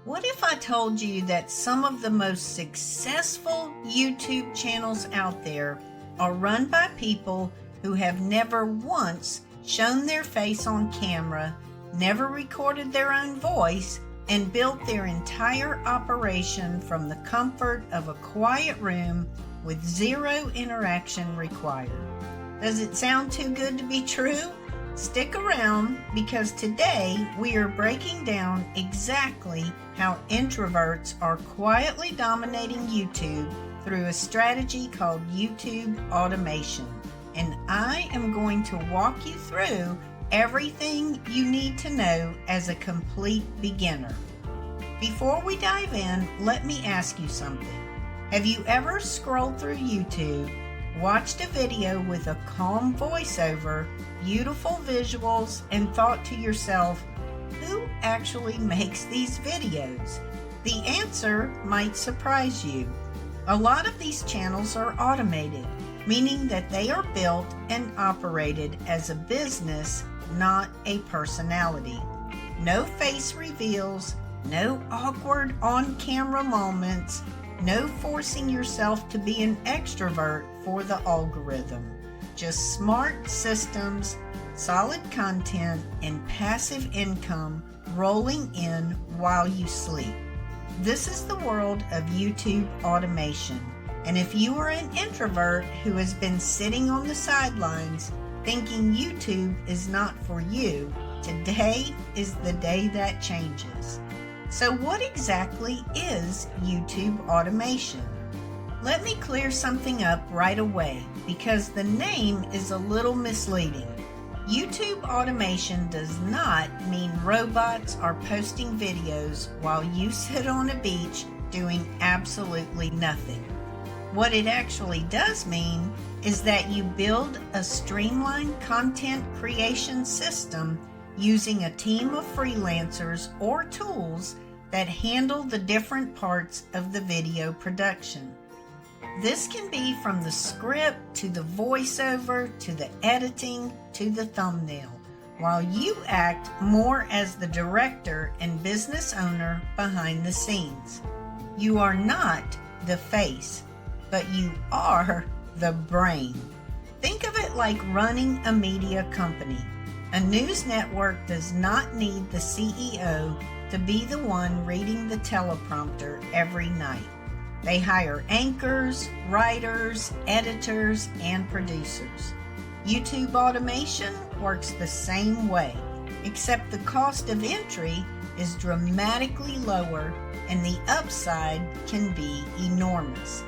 What if I told you that some of the most successful YouTube channels out there are run by people who have never once shown their face on camera, never recorded their own voice, and built their entire operation from the comfort of a quiet room with zero interaction required? Does it sound too good to be true? Stick around, because today we are breaking down exactly how introverts are quietly dominating YouTube through a strategy called YouTube automation. And I am going to walk you through everything you need to know as a complete beginner. Before we dive in, let me ask you something. Have you ever scrolled through YouTube, watched a video with a calm voiceover, beautiful visuals, and thought to yourself, who actually makes these videos? The answer might surprise you. A lot of these channels are automated, meaning that they are built and operated as a business, not a personality. No face reveals, no awkward on-camera moments, no forcing yourself to be an extrovert for the algorithm. Just smart systems, solid content, and passive income rolling in while you sleep. This is the world of YouTube automation. And if you are an introvert who has been sitting on the sidelines thinking YouTube is not for you, today is the day that changes. So what exactly is YouTube automation? Let me clear something up right away, because the name is a little misleading. YouTube automation does not mean robots are posting videos while you sit on a beach doing absolutely nothing. What it actually does mean is that you build a streamlined content creation system using a team of freelancers or tools that handle the different parts of the video production. This can be from the script to the voiceover to the editing to the thumbnail, while you act more as the director and business owner behind the scenes. You are not the face, but you are the brain. Think of it like running a media company. A news network does not need the CEO to be the one reading the teleprompter every night. They hire anchors, writers, editors, and producers. YouTube automation works the same way, except the cost of entry is dramatically lower and the upside can be enormous.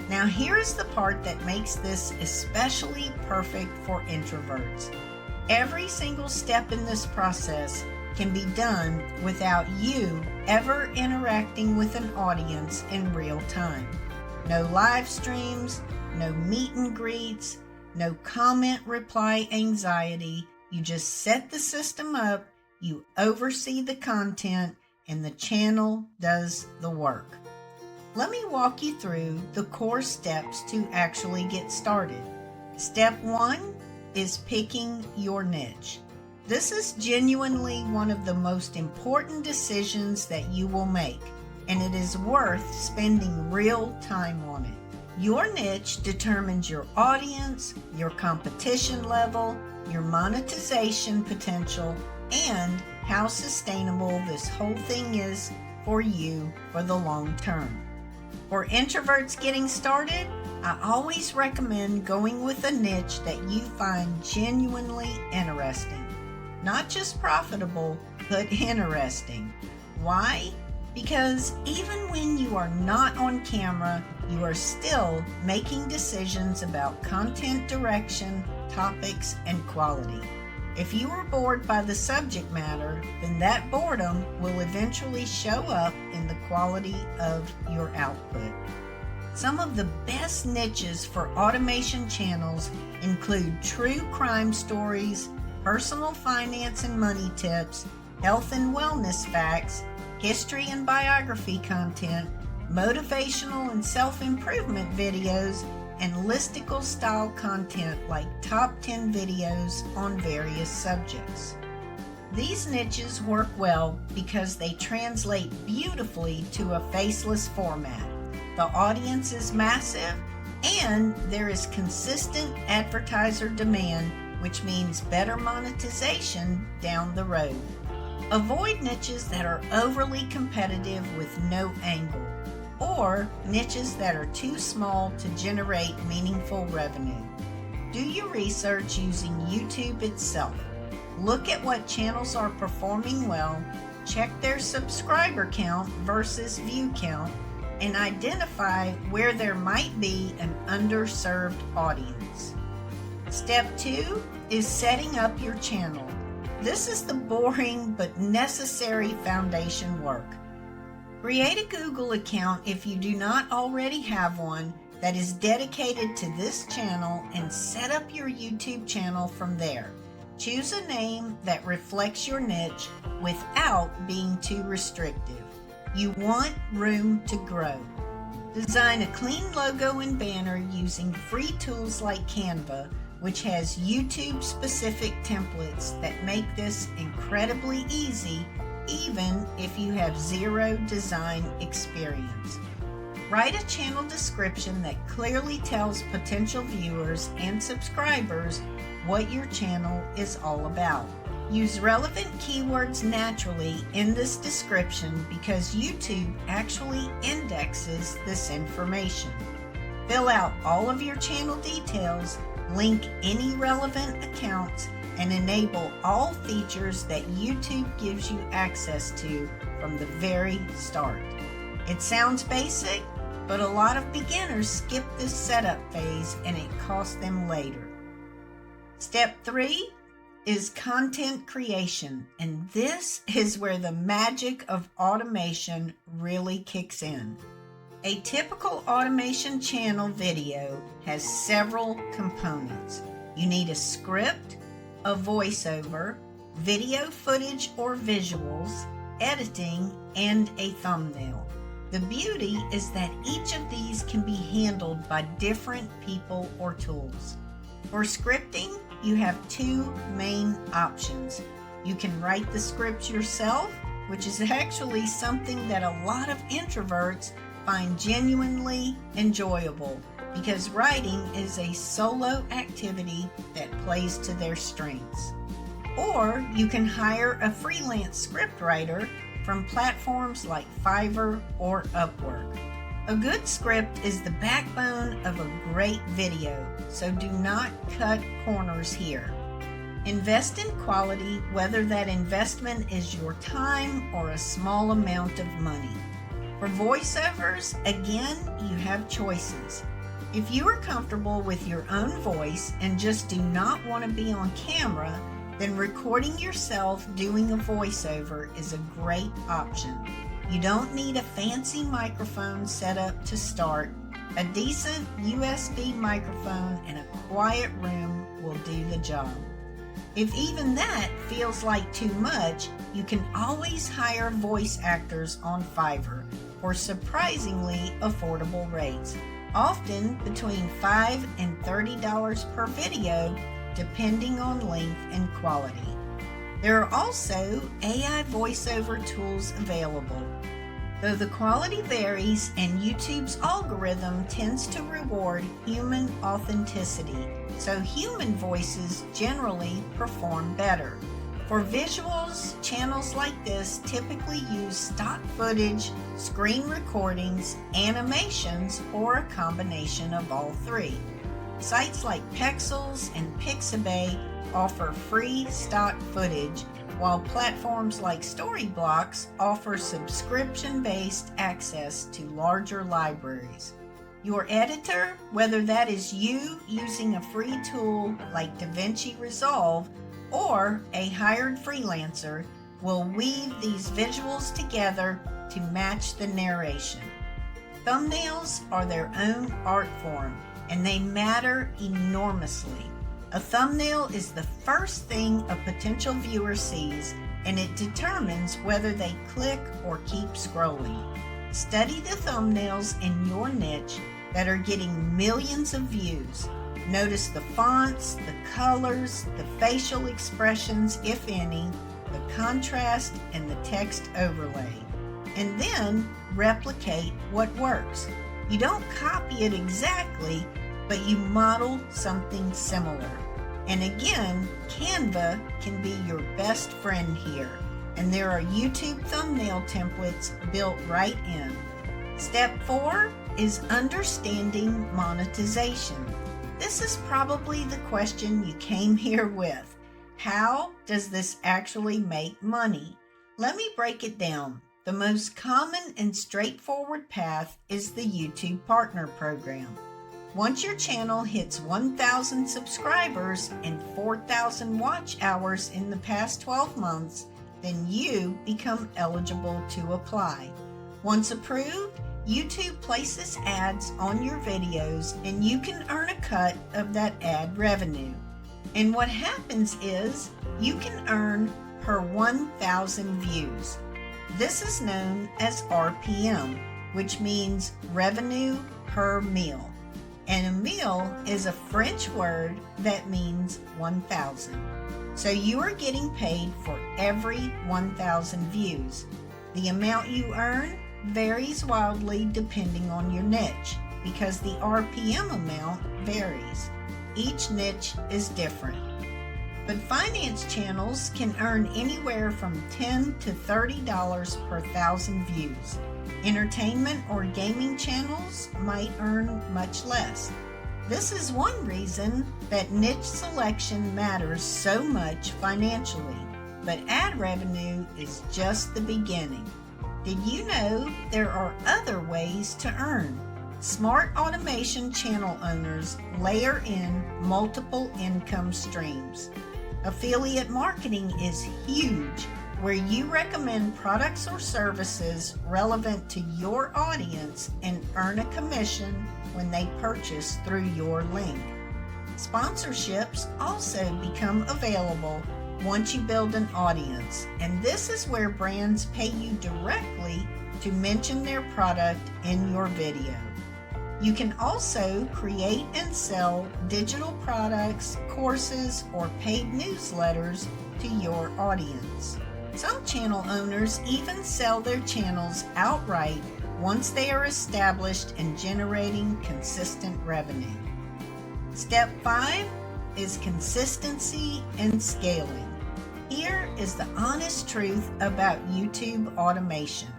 Now here's the part that makes this especially perfect for introverts. Every single step in this process can be done without you ever interacting with an audience in real time. No live streams, no meet and greets, no comment reply anxiety. You just set the system up, you oversee the content, and the channel does the work. Let me walk you through the core steps to actually get started. Step 1 is picking your niche. This is genuinely one of the most important decisions that you will make, and it is worth spending real time on it. Your niche determines your audience, your competition level, your monetization potential, and how sustainable this whole thing is for you for the long term. For introverts getting started, I always recommend going with a niche that you find genuinely interesting. Not just profitable, but interesting. Why? Because even when you are not on camera, you are still making decisions about content direction, topics, and quality. If you are bored by the subject matter, then that boredom will eventually show up in the quality of your output. Some of the best niches for automation channels include true crime stories, personal finance and money tips, health and wellness facts, history and biography content, motivational and self-improvement videos, and listicle style content like top 10 videos on various subjects. These niches work well because they translate beautifully to a faceless format. The audience is massive, and there is consistent advertiser demand, which means better monetization down the road. Avoid niches that are overly competitive with no angle, or niches that are too small to generate meaningful revenue. Do your research using YouTube itself. Look at what channels are performing well, check their subscriber count versus view count, and identify where there might be an underserved audience. Step 2 is setting up your channel. This is the boring but necessary foundation work. Create a Google account if you do not already have one that is dedicated to this channel and set up your YouTube channel from there. Choose a name that reflects your niche without being too restrictive. You want room to grow. Design a clean logo and banner using free tools like Canva, which has YouTube-specific templates that make this incredibly easy, even if you have zero design experience. Write a channel description that clearly tells potential viewers and subscribers what your channel is all about. Use relevant keywords naturally in this description because YouTube actually indexes this information. Fill out all of your channel details, link any relevant accounts, and enable all features that YouTube gives you access to from the very start. It sounds basic, but a lot of beginners skip this setup phase and it costs them later. Step 3 is content creation, and this is where the magic of automation really kicks in. A typical automation channel video has several components. You need a script, a voiceover, video footage or visuals, editing, and a thumbnail. The beauty is that each of these can be handled by different people or tools. For scripting, you have two main options. You can write the scripts yourself, which is actually something that a lot of introverts find genuinely enjoyable because writing is a solo activity that plays to their strengths. Or you can hire a freelance scriptwriter from platforms like Fiverr or Upwork. A good script is the backbone of a great video, so do not cut corners here. Invest in quality, whether that investment is your time or a small amount of money. For voiceovers, again, you have choices. If you are comfortable with your own voice and just do not want to be on camera, then recording yourself doing a voiceover is a great option. You don't need a fancy microphone set up to start. A decent USB microphone and a quiet room will do the job. If even that feels like too much, you can always hire voice actors on Fiverr for surprisingly affordable rates, often between $5 and $30 per video, depending on length and quality. There are also AI voiceover tools available. Though the quality varies and YouTube's algorithm tends to reward human authenticity, so human voices generally perform better. For visuals, channels like this typically use stock footage, screen recordings, animations, or a combination of all three. Sites like Pexels and Pixabay offer free stock footage, while platforms like Storyblocks offer subscription-based access to larger libraries. Your editor, whether that is you using a free tool like DaVinci Resolve or a hired freelancer, will weave these visuals together to match the narration. Thumbnails are their own art form, and they matter enormously. A thumbnail is the first thing a potential viewer sees, and it determines whether they click or keep scrolling. Study the thumbnails in your niche that are getting millions of views. Notice the fonts, the colors, the facial expressions, if any, the contrast and the text overlay, and then replicate what works. You don't copy it exactly, but you model something similar. And again, Canva can be your best friend here, and there are YouTube thumbnail templates built right in. Step 4 is understanding monetization. This is probably the question you came here with. How does this actually make money? Let me break it down. The most common and straightforward path is the YouTube Partner Program. Once your channel hits 1,000 subscribers and 4,000 watch hours in the past 12 months, then you become eligible to apply. Once approved, YouTube places ads on your videos and you can earn a cut of that ad revenue. And what happens is you can earn per 1,000 views. This is known as RPM, which means revenue per meal. And a meal is a French word that means 1,000. So you are getting paid for every 1,000 views. The amount you earn varies wildly depending on your niche because the RPM amount varies. Each niche is different. But finance channels can earn anywhere from $10 to $30 per 1,000 views. Entertainment or gaming channels might earn much less. This is one reason that niche selection matters so much financially, but ad revenue is just the beginning. Did you know there are other ways to earn? Smart automation channel owners layer in multiple income streams. Affiliate marketing is huge, where you recommend products or services relevant to your audience and earn a commission when they purchase through your link. Sponsorships also become available once you build an audience, and this is where brands pay you directly to mention their product in your video. You can also create and sell digital products, courses, or paid newsletters to your audience. Some channel owners even sell their channels outright once they are established and generating consistent revenue. Step 5 is consistency and scaling. Here is the honest truth about YouTube automation.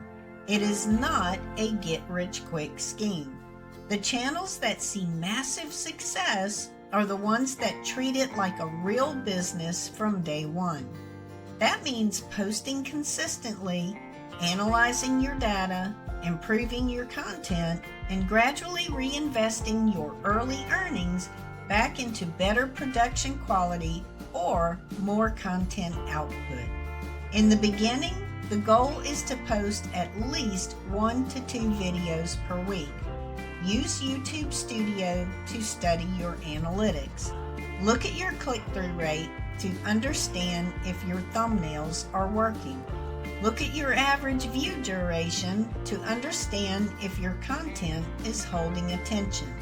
It is not a get-rich-quick scheme. The channels that see massive success are the ones that treat it like a real business from day one. That means posting consistently, analyzing your data, improving your content, and gradually reinvesting your early earnings back into better production quality or more content output. In the beginning, the goal is to post at least 1 to 2 videos per week. Use YouTube Studio to study your analytics. Look at your click-through rate to understand if your thumbnails are working. Look at your average view duration to understand if your content is holding attention.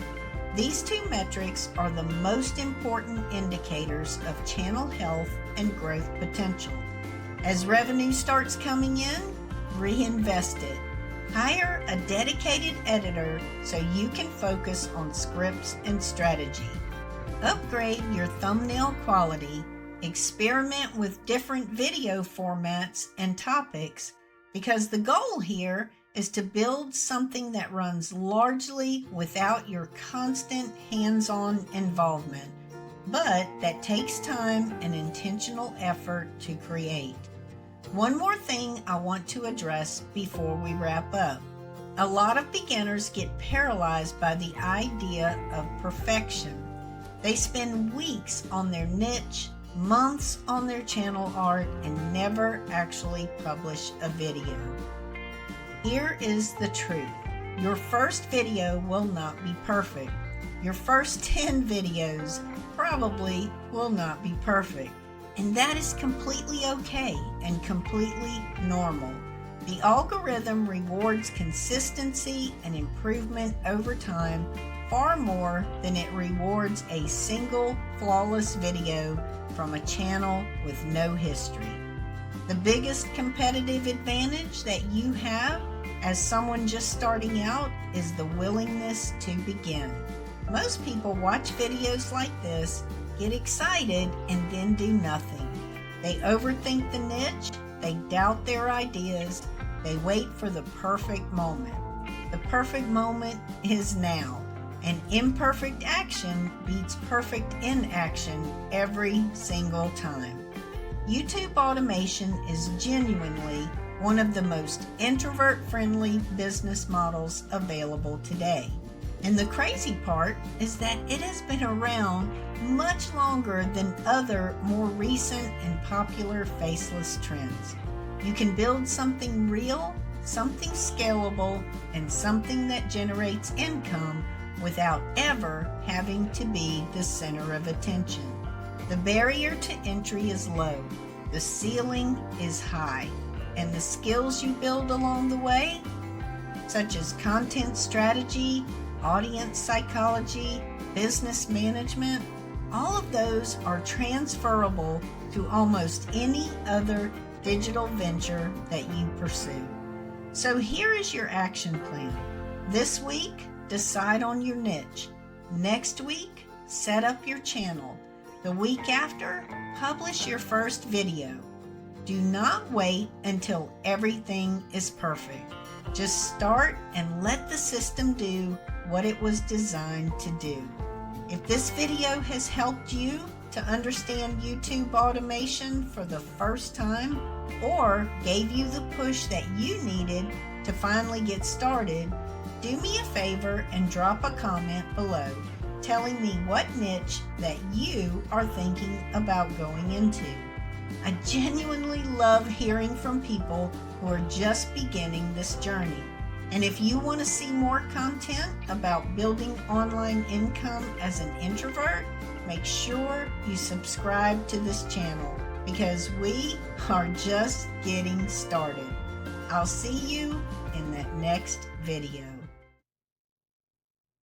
These 2 metrics are the most important indicators of channel health and growth potential. As revenue starts coming in, reinvest it. Hire a dedicated editor so you can focus on scripts and strategy. Upgrade your thumbnail quality. Experiment with different video formats and topics because the goal here is to build something that runs largely without your constant hands-on involvement, but that takes time and intentional effort to create. One more thing I want to address before we wrap up. A lot of beginners get paralyzed by the idea of perfection. They spend weeks on their niche, months on their channel art, and never actually publish a video. Here is the truth. Your first video will not be perfect. Your first 10 videos probably will not be perfect. And that is completely okay and completely normal. The algorithm rewards consistency and improvement over time far more than it rewards a single flawless video from a channel with no history. The biggest competitive advantage that you have as someone just starting out is the willingness to begin. Most people watch videos like this, get excited, and then do nothing. They overthink the niche, they doubt their ideas, they wait for the perfect moment. The perfect moment is now, and imperfect action beats perfect inaction every single time. YouTube automation is genuinely one of the most introvert-friendly business models available today. And the crazy part is that it has been around much longer than other more recent and popular faceless trends. You can build something real, something scalable, and something that generates income without ever having to be the center of attention. The barrier to entry is low, the ceiling is high, and the skills you build along the way, such as content strategy, audience psychology, business management, all of those are transferable to almost any other digital venture that you pursue. So here is your action plan. This week, decide on your niche. Next week, set up your channel. The week after, publish your first video. Do not wait until everything is perfect. Just start and let the system do what it was designed to do. If this video has helped you to understand YouTube automation for the first time, or gave you the push that you needed to finally get started, do me a favor and drop a comment below telling me what niche that you are thinking about going into. I genuinely love hearing from people who are just beginning this journey. And if you want to see more content about building online income as an introvert, make sure you subscribe to this channel because we are just getting started. I'll see you in that next video.